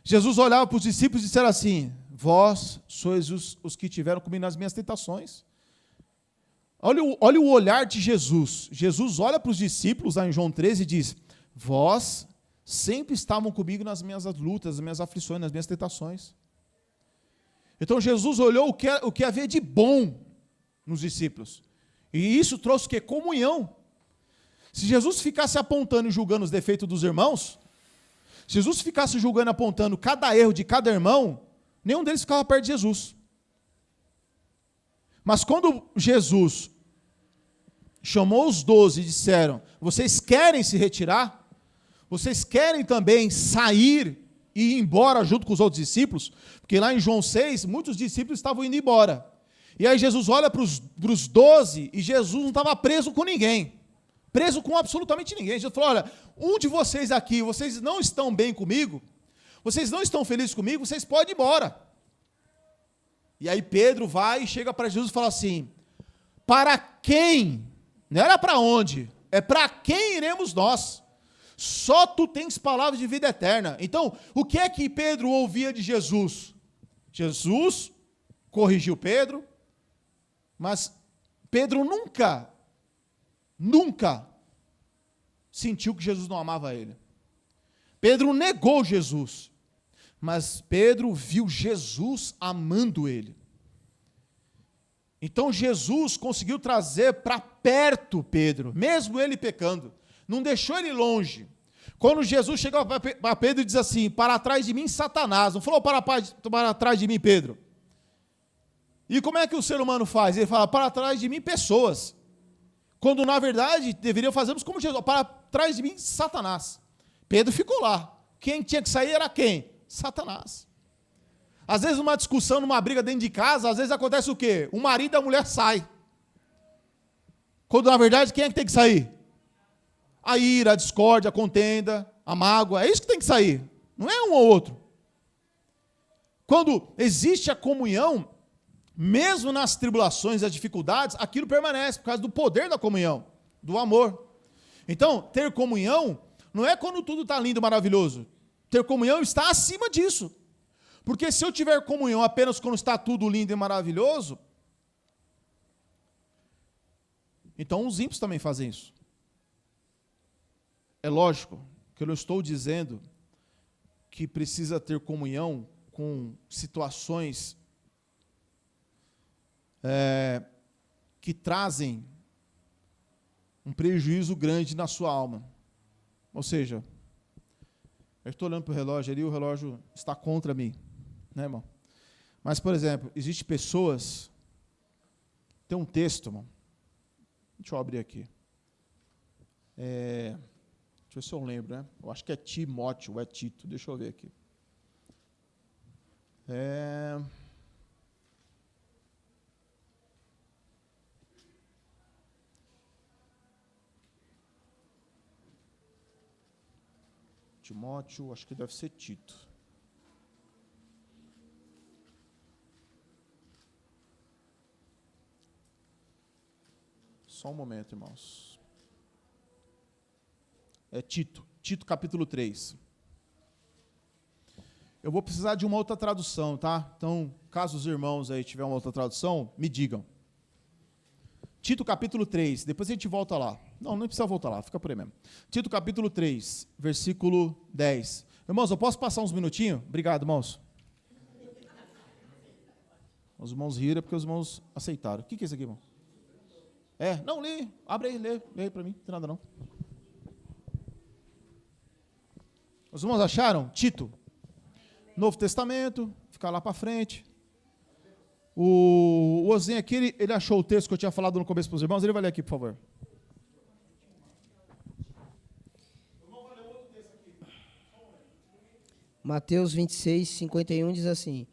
Jesus olhava para os discípulos e disse assim, vós sois os que tiveram comigo nas minhas tentações. Olha o olhar de Jesus. Jesus olha para os discípulos, lá em João 13, e diz, vós sempre estavam comigo nas minhas lutas, nas minhas aflições, nas minhas tentações. Então Jesus olhou o que havia de bom nos discípulos. E isso trouxe o quê? Comunhão. Se Jesus ficasse apontando e julgando os defeitos dos irmãos, se Jesus ficasse julgando e apontando cada erro de cada irmão, nenhum deles ficava perto de Jesus. Mas quando Jesus chamou os 12 e disseram, vocês querem se retirar? Vocês querem também sair e ir embora junto com os outros discípulos? Porque lá em João 6, muitos discípulos estavam indo embora. E aí Jesus olha para os 12 e Jesus não estava preso com ninguém. Preso com absolutamente ninguém. Jesus falou, olha, um de vocês aqui, vocês não estão bem comigo, vocês não estão felizes comigo, vocês podem ir embora. E aí Pedro vai e chega para Jesus e fala assim, para quem? Não era para onde, é para quem iremos nós? Só tu tens palavras de vida eterna. Então, o que é que Pedro ouvia de Jesus? Jesus corrigiu Pedro, mas Pedro nunca sentiu que Jesus não amava ele. Pedro negou Jesus, mas Pedro viu Jesus amando ele. Então Jesus conseguiu trazer para perto Pedro, mesmo ele pecando. Não deixou ele longe. Quando Jesus chegou para Pedro e diz assim, para trás de mim, Satanás. Não falou para trás de mim, Pedro. E como é que o ser humano faz? Ele fala, para trás de mim, pessoas. Quando, na verdade, deveriam fazermos como Jesus. Para trás de mim, Satanás. Pedro ficou lá. Quem tinha que sair era quem? Satanás. Às vezes, numa discussão, numa briga dentro de casa, às vezes acontece o quê? O marido e a mulher saem. Quando, na verdade, quem é que tem que sair? A ira, a discórdia, a contenda, a mágoa, é isso que tem que sair, não é um ou outro. Quando existe a comunhão, mesmo nas tribulações e as dificuldades, aquilo permanece, por causa do poder da comunhão, do amor. Então, ter comunhão não é quando tudo está lindo e maravilhoso. Ter comunhão está acima disso. Porque se eu tiver comunhão apenas quando está tudo lindo e maravilhoso, Então os ímpios também fazem isso. É lógico que eu não estou dizendo que precisa ter comunhão com situações que trazem um prejuízo grande na sua alma. Ou seja, eu estou olhando para o relógio ali, o relógio está contra mim, né, irmão? Mas, por exemplo, existem pessoas, tem um texto, irmão, deixa eu abrir aqui, deixa eu ver se eu lembro, né? Eu acho que é Timóteo, ou é Tito, deixa eu ver aqui. Timóteo, acho que deve ser Tito. Só um momento, irmãos. É Tito, capítulo 3. Eu vou precisar de uma outra tradução, tá? Então, caso os irmãos aí tiverem uma outra tradução, me digam. Tito capítulo 3, depois a gente volta lá. Não precisa voltar lá, fica por aí mesmo. Tito capítulo 3, versículo 10. Irmãos, eu posso passar uns minutinhos? Obrigado, irmãos. Os irmãos riram porque os irmãos aceitaram. O que é isso aqui, irmão? Não, lê, abre aí, lê aí para mim, não tem nada não. Os irmãos acharam? Tito, Novo Testamento, fica lá para frente. O Ozinho aqui, ele achou o texto que eu tinha falado no começo para os irmãos, ele vai ler aqui, por favor. Mateus 26, 51 diz assim: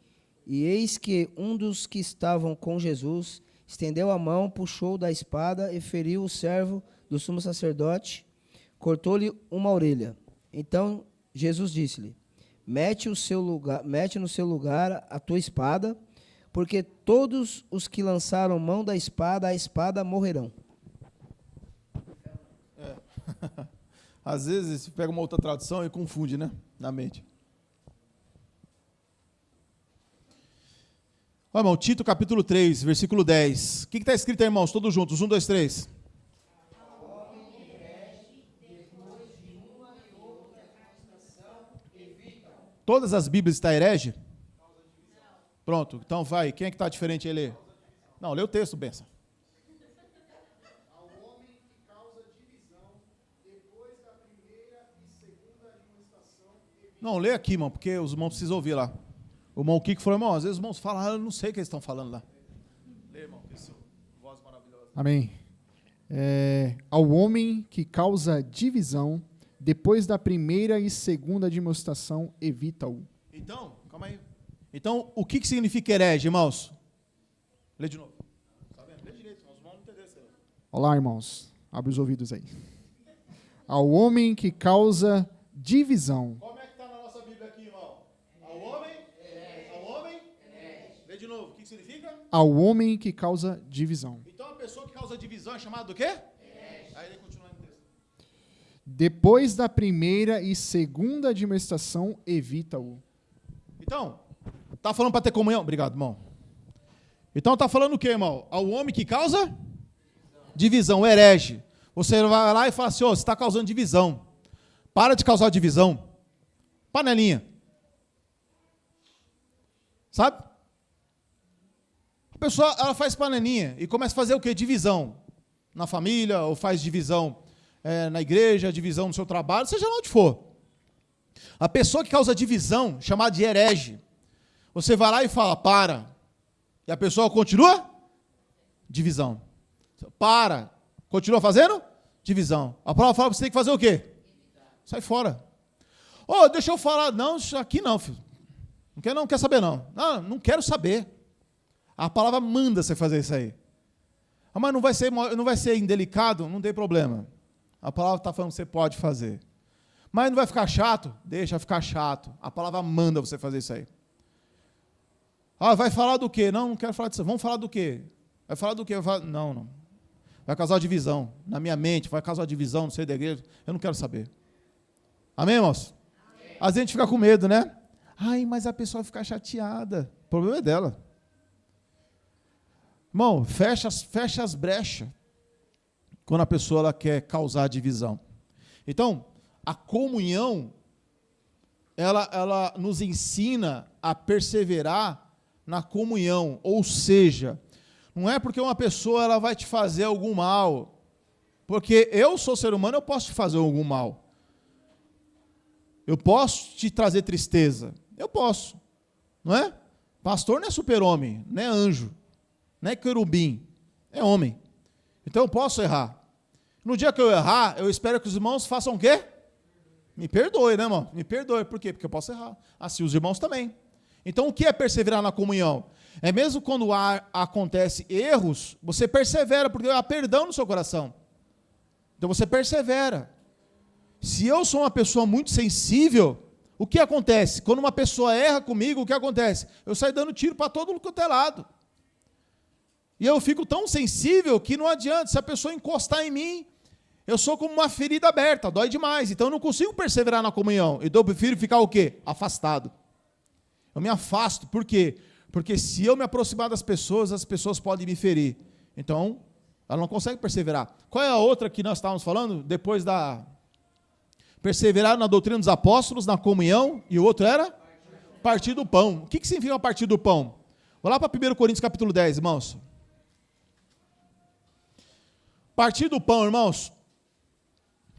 E eis que um dos que estavam com Jesus estendeu a mão, puxou da espada e feriu o servo do sumo sacerdote, cortou-lhe uma orelha. Então Jesus disse-lhe: Mete no seu lugar a tua espada, porque todos os que lançaram mão da espada, a espada morrerão. Às vezes você pega uma outra tradução e confunde, né? Na mente. Olha, irmão, Tito capítulo 3, versículo 10. O que está escrito aí, irmãos? Todos juntos. 1, 2, 3. Todas as Bíblias estão herege? Pronto, então vai. Quem é que está diferente aí? Lê. Não, lê o texto, benção. Ao homem que causa divisão depois da primeira e segunda administração. Não, lê aqui, irmão, porque os irmãos precisam ouvir lá. O irmão Kiko falou, irmão, às vezes os irmãos falam, eu não sei o que eles estão falando lá. Lê, irmão, essa voz maravilhosa. Amém. Ao homem que causa divisão depois da primeira e segunda admoestação, evita-o. Então, calma aí. Então, o que significa herege, irmãos? Lê de novo. Tá vendo? Lê direito, nós vamos entender isso aí. Olá, irmãos. Abre os ouvidos aí. Ao homem que causa divisão. Como é que está na nossa Bíblia aqui, irmão? Ao homem? Ao homem? Lê de novo. O que significa? Ao homem que causa divisão. Então, a pessoa que causa divisão é chamada do quê? Aí ele continua no texto. Depois da primeira e segunda admoestação, evita-o. Então, está falando para ter comunhão? Obrigado, irmão. Então, está falando o quê, irmão? Ao homem que causa divisão, herege. Você vai lá e fala assim, você está causando divisão. Para de causar divisão. Panelinha. Sabe? A pessoa, ela faz panelinha e começa a fazer o quê? Divisão. Na família, ou faz divisão na igreja, divisão no seu trabalho, seja lá onde for. A pessoa que causa divisão, chamada de herege, você vai lá e fala, para. E a pessoa continua? Divisão. Para. Continua fazendo? Divisão. A palavra fala que você tem que fazer o quê? Sai fora. Deixa eu falar. Não, isso aqui não, filho. Não quer saber não. Não quero saber. A palavra manda você fazer isso aí. Mas não vai ser indelicado? Não tem problema. A palavra está falando que você pode fazer. Mas não vai ficar chato? Deixa ficar chato. A palavra manda você fazer isso aí. Vai falar do quê? Não quero falar disso. Vamos falar do quê? Vai falar do quê? Não. Vai causar divisão. Na minha mente, vai causar divisão no seio da igreja. Eu não quero saber. Amém, irmãos? Amém. Às vezes a gente fica com medo, né? Mas a pessoa fica chateada. O problema é dela. Irmão, fecha as brechas. quando a pessoa ela quer causar divisão. Então, a comunhão, ela nos ensina a perseverar na comunhão, ou seja, não é porque uma pessoa ela vai te fazer algum mal, porque eu sou ser humano, eu posso te fazer algum mal. Eu posso te trazer tristeza, eu posso, não é? Pastor não é super-homem, não é anjo, não é querubim, é homem. Então eu posso errar. No dia que eu errar, eu espero que os irmãos façam o quê? Me perdoe, né, irmão? Me perdoe. Por quê? Porque eu posso errar. Assim os irmãos também. Então o que é perseverar na comunhão? É mesmo quando acontece erros, você persevera, porque há perdão no seu coração. Então você persevera. Se eu sou uma pessoa muito sensível, o que acontece? Quando uma pessoa erra comigo, o que acontece? Eu saio dando tiro para todo mundo que é lado. E eu fico tão sensível que não adianta, se a pessoa encostar em mim, eu sou como uma ferida aberta, dói demais. Então eu não consigo perseverar na comunhão. Então eu prefiro ficar o quê? Afastado. Eu me afasto. Por quê? Porque se eu me aproximar das pessoas, as pessoas podem me ferir. Então, ela não consegue perseverar. Qual é a outra que nós estávamos falando? Depois da... Perseverar na doutrina dos apóstolos, na comunhão, e o outro era? Partir do pão. O que significa partir do pão? Vou lá para 1 Coríntios capítulo 10, irmãos. Partir do pão, irmãos.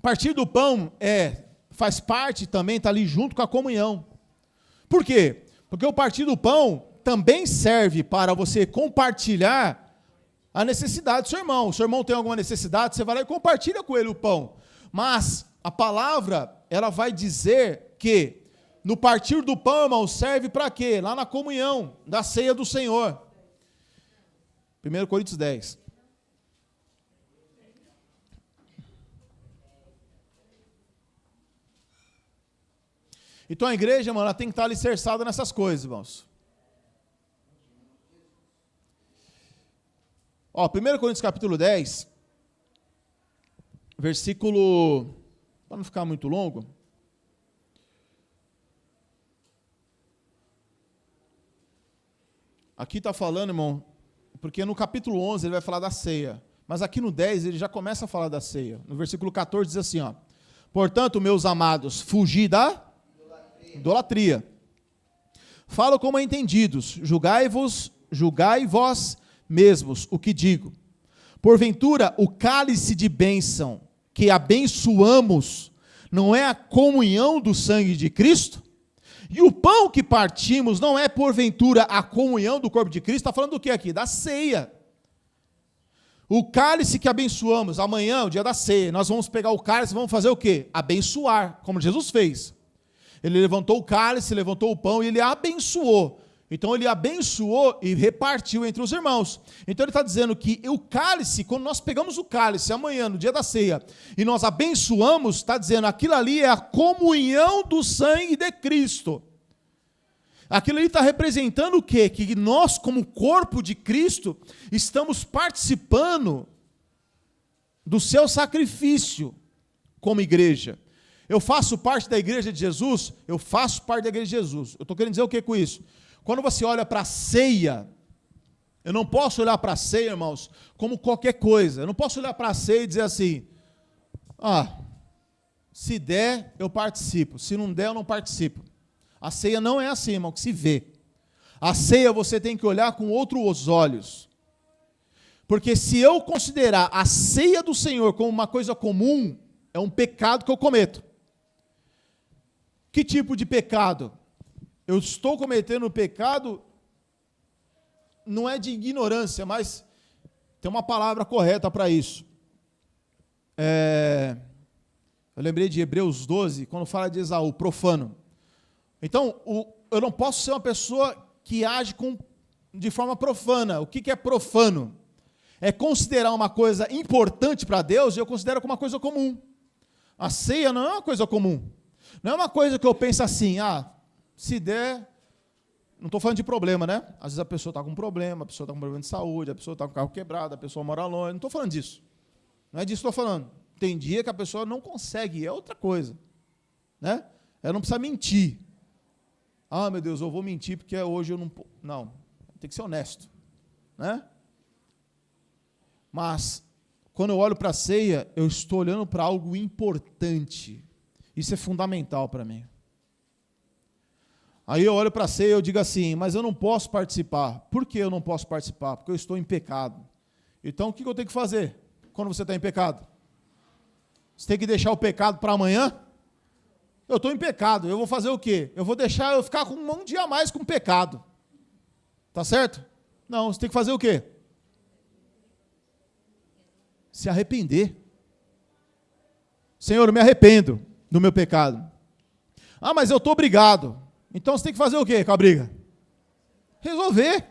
Partir do pão faz parte também, está ali junto com a comunhão. Por quê? Porque o partir do pão também serve para você compartilhar a necessidade do seu irmão. O seu irmão tem alguma necessidade, você vai lá e compartilha com ele o pão. Mas a palavra, ela vai dizer que no partir do pão, irmão, serve para quê? Lá na comunhão, da ceia do Senhor. 1 Coríntios 10. Então a igreja, mano, ela tem que estar alicerçada nessas coisas, irmãos. Ó, 1 Coríntios capítulo 10, versículo, para não ficar muito longo, aqui está falando, irmão, porque no capítulo 11 ele vai falar da ceia, mas aqui no 10 ele já começa a falar da ceia. No versículo 14 diz assim, ó: portanto, meus amados, fugi da idolatria. Falo como entendidos, julgai vós mesmos o que digo. Porventura, o cálice de bênção que abençoamos não é a comunhão do sangue de Cristo? E o pão que partimos não é, porventura, a comunhão do corpo de Cristo? Está falando do que aqui? Da ceia. O cálice que abençoamos, amanhã, o dia da ceia, nós vamos pegar o cálice e vamos fazer o quê? Abençoar, como Jesus fez. Ele levantou o cálice, levantou o pão e ele abençoou. Então ele abençoou e repartiu entre os irmãos. Então ele está dizendo que o cálice, quando nós pegamos o cálice amanhã, no dia da ceia, e nós abençoamos, está dizendo, aquilo ali é a comunhão do sangue de Cristo. Aquilo ali está representando o quê? Que nós, como corpo de Cristo, estamos participando do seu sacrifício como igreja. Eu faço parte da igreja de Jesus? Eu faço parte da igreja de Jesus. Eu estou querendo dizer o que com isso? Quando você olha para a ceia, eu não posso olhar para a ceia, irmãos, como qualquer coisa. Eu não posso olhar para a ceia e dizer assim, se der, eu participo. Se não der, eu não participo. A ceia não é assim, irmão, que se vê. A ceia você tem que olhar com outros olhos. Porque se eu considerar a ceia do Senhor como uma coisa comum, é um pecado que eu cometo. Que tipo de pecado? Eu estou cometendo pecado, não é de ignorância, mas tem uma palavra correta para isso. Eu lembrei de Hebreus 12, quando fala de Esaú, profano. Então, eu não posso ser uma pessoa que age de forma profana. O que é profano? É considerar uma coisa importante para Deus e eu considero como uma coisa comum. A ceia não é uma coisa comum. Não é uma coisa que eu penso assim, se der, não estou falando de problema, né? Às vezes a pessoa está com problema, a pessoa está com problema de saúde, a pessoa está com o carro quebrado, a pessoa mora longe, não estou falando disso. Não é disso que estou falando. Tem dia que a pessoa não consegue, é outra coisa. Né? Ela não precisa mentir. Meu Deus, eu vou mentir porque hoje eu não... Não, tem que ser honesto. Né? Mas quando eu olho para a ceia, eu estou olhando para algo importante. Isso é fundamental para mim. Aí eu olho para a ceia e eu digo assim, mas eu não posso participar. Por que eu não posso participar? Porque eu estou em pecado. Então, o que eu tenho que fazer quando você está em pecado? Você tem que deixar o pecado para amanhã? Eu estou em pecado, eu vou fazer o quê? Eu vou deixar eu ficar com um dia a mais com pecado. Tá certo? Não, você tem que fazer o quê? Se arrepender. Senhor, eu me arrependo do meu pecado. Ah, mas eu estou obrigado. Então você tem que fazer o quê com a briga? Resolver.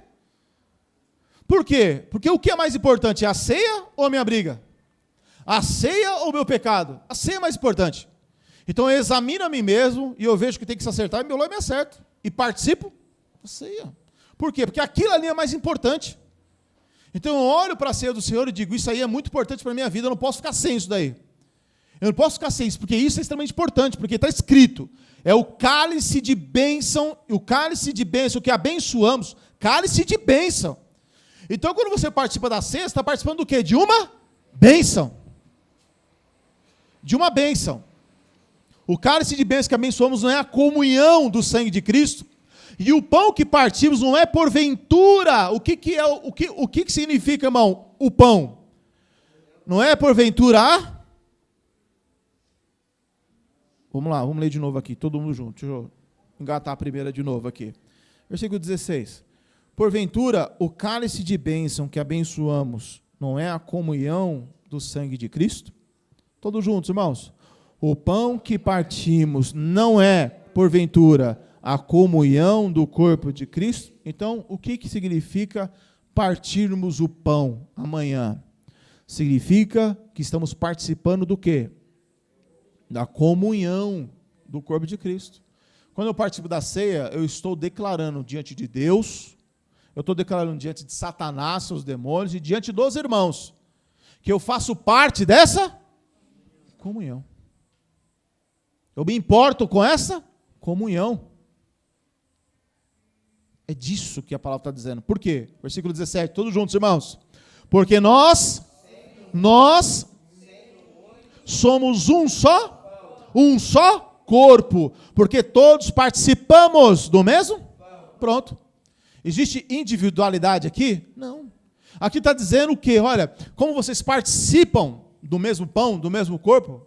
Por quê? Porque o que é mais importante? É a ceia ou a minha briga? A ceia ou o meu pecado? A ceia é mais importante. Então eu examino a mim mesmo e eu vejo que tem que se acertar e meu lado me acerto. E participo da ceia. Por quê? Porque aquilo ali é mais importante. Então eu olho para a ceia do Senhor e digo, isso aí é muito importante para a minha vida, eu não posso ficar sem isso daí. Eu não posso ficar sem isso, porque isso é extremamente importante, porque está escrito, é o cálice de bênção, o cálice de bênção que abençoamos, cálice de bênção. Então quando você participa da ceia, você está participando do quê? De uma bênção. De uma bênção. O cálice de bênção que abençoamos não é a comunhão do sangue de Cristo, e o pão que partimos não é porventura. O que significa, irmão, o pão? Não é porventura. Vamos lá, vamos ler de novo aqui, todo mundo junto. Deixa eu engatar a primeira de novo aqui. Versículo 16. Porventura, o cálice de bênção que abençoamos não é a comunhão do sangue de Cristo? Todos juntos, irmãos. O pão que partimos não é, porventura, a comunhão do corpo de Cristo? Então, o que significa partirmos o pão amanhã? Significa que estamos participando do quê? Da comunhão do corpo de Cristo. Quando eu participo da ceia, eu estou declarando diante de Deus, eu estou declarando diante de Satanás, seus demônios, e diante dos irmãos, que eu faço parte dessa comunhão. Eu me importo com essa comunhão. É disso que a palavra está dizendo. Por quê? Versículo 17, todos juntos, irmãos. Porque nós somos um só corpo, porque todos participamos do mesmo? Pronto. Existe individualidade aqui? Não. Aqui está dizendo o quê? Olha, como vocês participam do mesmo pão, do mesmo corpo,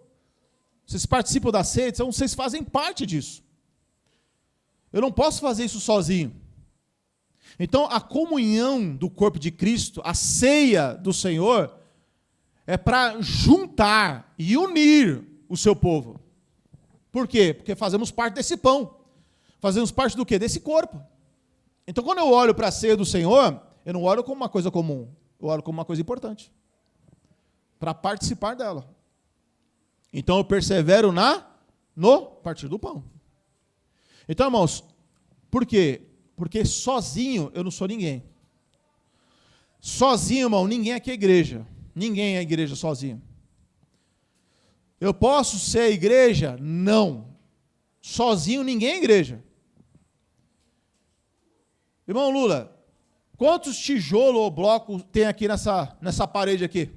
vocês participam da ceia, então vocês fazem parte disso. Eu não posso fazer isso sozinho. Então, a comunhão do corpo de Cristo, a ceia do Senhor, é para juntar e unir o seu povo. Por quê? Porque fazemos parte desse pão. Fazemos parte do quê? Desse corpo. Então, quando eu olho para a ceia do Senhor, eu não olho como uma coisa comum, eu olho como uma coisa importante. Para participar dela. Então, eu persevero no partir do pão. Então, irmãos, por quê? Porque sozinho eu não sou ninguém. Sozinho, irmão, ninguém aqui é igreja. Ninguém é igreja sozinho. Eu posso ser igreja? Não. Sozinho ninguém é igreja. Irmão Lula, quantos tijolos ou blocos tem aqui nessa parede aqui?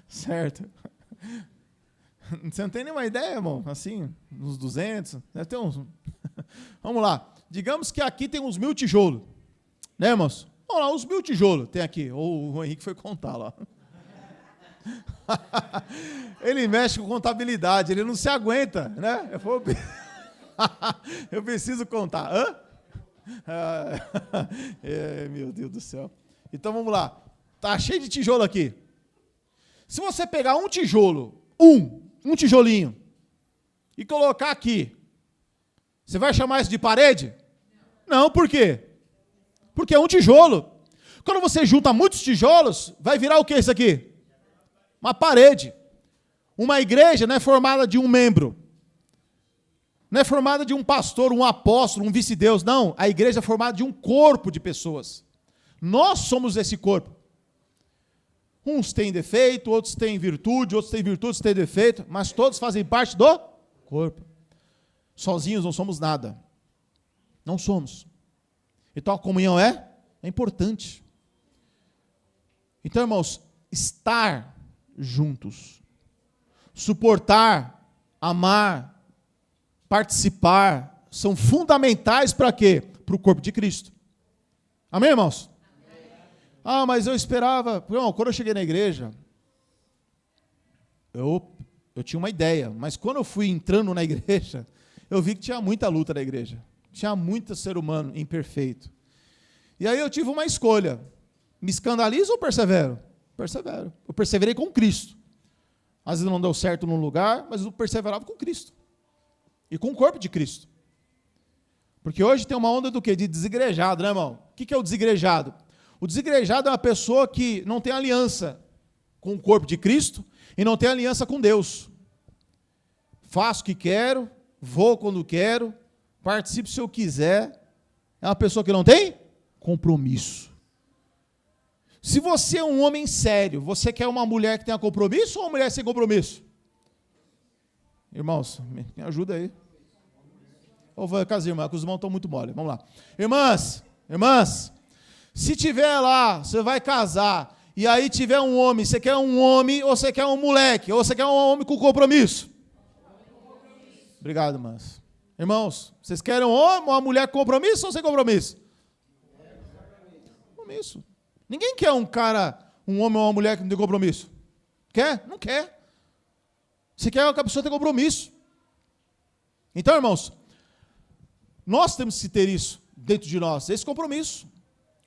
Certo. Você não tem nenhuma ideia, irmão? Assim, uns 200, deve ter uns... Vamos lá. Digamos que aqui tem uns 1000 tijolos. Né, irmãos? Vamos lá, uns 1000 tijolos tem aqui. Ou o Henrique foi contar lá. Ele mexe com contabilidade, ele não se aguenta, né? Eu preciso contar. Hã? Meu Deus do céu. Então vamos lá. Tá cheio de tijolo aqui. Se você pegar um tijolo, um tijolinho, e colocar aqui, você vai chamar isso de parede? Não, por quê? Porque é um tijolo. Quando você junta muitos tijolos, vai virar o que isso aqui? Uma parede. Uma igreja não é formada de um membro. Não é formada de um pastor, um apóstolo, um vice-deus. Não, a igreja é formada de um corpo de pessoas. Nós somos esse corpo. Uns têm defeito, outros têm virtude, outros têm defeito, mas todos fazem parte do corpo. Sozinhos não somos nada. Não somos. Então a comunhão é importante. Então, irmãos, estar juntos, suportar, amar, participar, são fundamentais para quê? Para o corpo de Cristo. Amém, irmãos? Amém. Ah, mas eu esperava... Não, quando eu cheguei na igreja, eu tinha uma ideia, mas quando eu fui entrando na igreja, eu vi que tinha muita luta na igreja. Tinha muito ser humano imperfeito. E aí eu tive uma escolha. Me escandalizo ou persevero? Persevero. Eu perseverei com Cristo. Às vezes não deu certo num lugar, mas eu perseverava com Cristo. E com o corpo de Cristo. Porque hoje tem uma onda do quê? De desigrejado, né, irmão? O que é o desigrejado? O desigrejado é uma pessoa que não tem aliança com o corpo de Cristo e não tem aliança com Deus. Faço o que quero, vou quando quero, participo se eu quiser. É uma pessoa que não tem compromisso. Se você é um homem sério, você quer uma mulher que tenha compromisso ou uma mulher sem compromisso? Irmãos, me ajuda aí. Ou vai casar, irmã, que os irmãos estão muito mole. Vamos lá. Irmãs, se tiver lá, você vai casar, e aí tiver um homem, você quer um homem ou você quer um moleque? Ou você quer um homem com compromisso? Obrigado, irmãs. Irmãos, vocês querem um homem ou uma mulher com compromisso ou sem compromisso? Compromisso. Ninguém quer um homem ou uma mulher que não tem compromisso. Quer? Não quer. Você quer que a pessoa tenha compromisso. Então, irmãos, nós temos que ter isso dentro de nós, esse compromisso.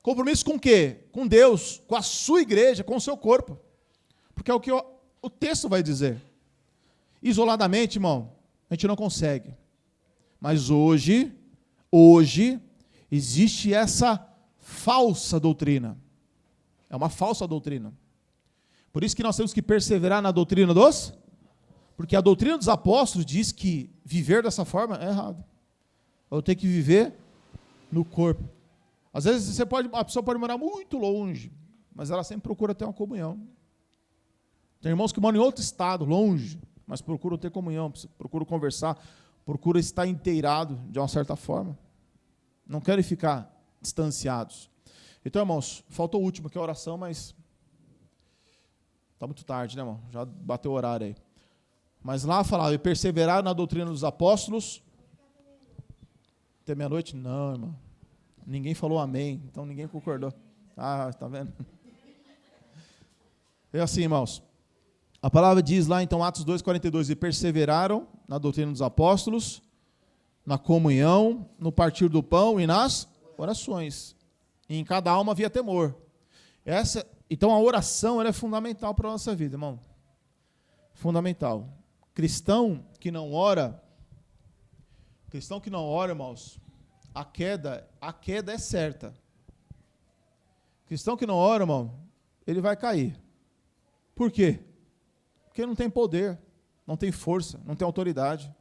Compromisso com o quê? Com Deus, com a sua igreja, com o seu corpo. Porque é o que o texto vai dizer. Isoladamente, irmão, a gente não consegue. Mas hoje, existe essa falsa doutrina. É uma falsa doutrina. Por isso que nós temos que perseverar na doutrina dos... Porque a doutrina dos apóstolos diz que viver dessa forma é errado. Eu tenho que viver no corpo. Às vezes a pessoa pode morar muito longe, mas ela sempre procura ter uma comunhão. Tem irmãos que moram em outro estado, longe, mas procuram ter comunhão, procuram conversar, procuram estar inteirado de uma certa forma. Não querem ficar distanciados. Então, irmãos, faltou o último, que é a oração, mas está muito tarde, né, irmão? Já bateu o horário aí. Mas lá falava, e perseverar na doutrina dos apóstolos. Até meia-noite? Não, irmão. Ninguém falou amém, então ninguém concordou. Ah, está vendo? É assim, irmãos. A palavra diz lá, então, Atos 2,42, e perseveraram na doutrina dos apóstolos, na comunhão, no partir do pão e nas orações. E em cada alma havia temor. Então, a oração ela é fundamental para a nossa vida, irmão. Fundamental. Cristão que não ora, irmãos, a queda é certa. Cristão que não ora, irmão, ele vai cair. Por quê? Porque não tem poder, não tem força, não tem autoridade.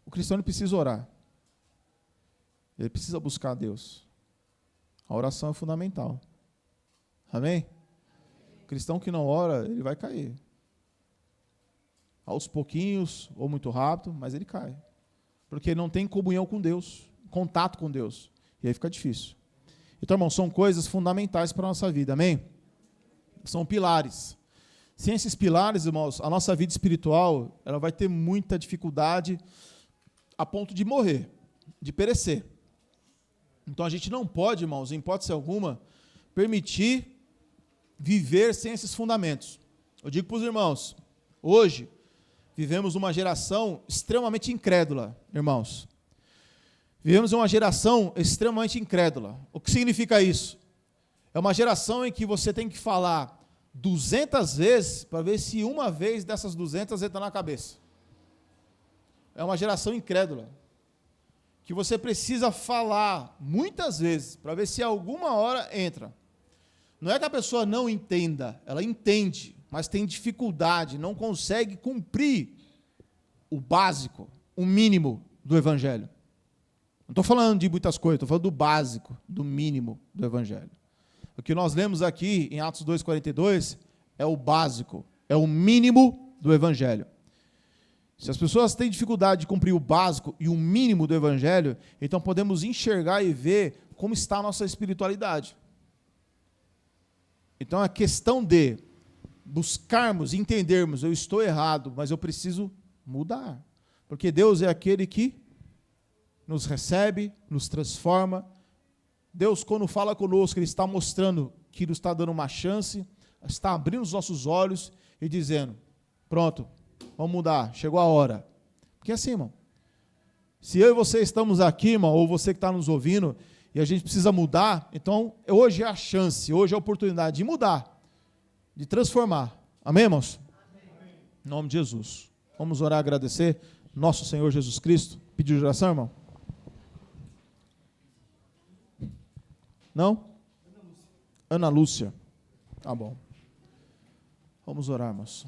O cristão precisa orar. Ele precisa buscar a Deus. A oração é fundamental. Amém? O cristão que não ora, ele vai cair. Aos pouquinhos, ou muito rápido, mas ele cai. Porque ele não tem comunhão com Deus, contato com Deus. E aí fica difícil. Então, irmão, são coisas fundamentais para a nossa vida, amém? São pilares. Sem esses pilares, irmãos, a nossa vida espiritual, ela vai ter muita dificuldade a ponto de morrer, de perecer. Então, a gente não pode, irmãos, em hipótese alguma, permitir viver sem esses fundamentos. Eu digo para os irmãos, hoje, vivemos uma geração extremamente incrédula, irmãos. Vivemos uma geração extremamente incrédula. O que significa isso? É uma geração em que você tem que falar 200 vezes para ver se uma vez dessas 200 entra na cabeça. É uma geração incrédula. Que você precisa falar muitas vezes para ver se alguma hora entra. Não é que a pessoa não entenda, ela entende, mas tem dificuldade, não consegue cumprir o básico, o mínimo do Evangelho. Não estou falando de muitas coisas, estou falando do básico, do mínimo do Evangelho. O que nós lemos aqui em Atos 2,42 é o básico, é o mínimo do Evangelho. Se as pessoas têm dificuldade de cumprir o básico e o mínimo do evangelho, então podemos enxergar e ver como está a nossa espiritualidade. Então é questão de buscarmos, entendermos, eu estou errado, mas eu preciso mudar. Porque Deus é aquele que nos recebe, nos transforma. Deus, quando fala conosco, Ele está mostrando que nos está dando uma chance, está abrindo os nossos olhos e dizendo, pronto, vamos mudar, chegou a hora. Porque assim, irmão, se eu e você estamos aqui, irmão, ou você que está nos ouvindo, e a gente precisa mudar, então hoje é a chance, hoje é a oportunidade de mudar, de transformar. Amém, irmãos? Amém. Em nome de Jesus. Vamos orar e agradecer nosso Senhor Jesus Cristo. Pediu de oração, irmão? Não? Ana Lúcia. Tá bom. Vamos orar, irmãos.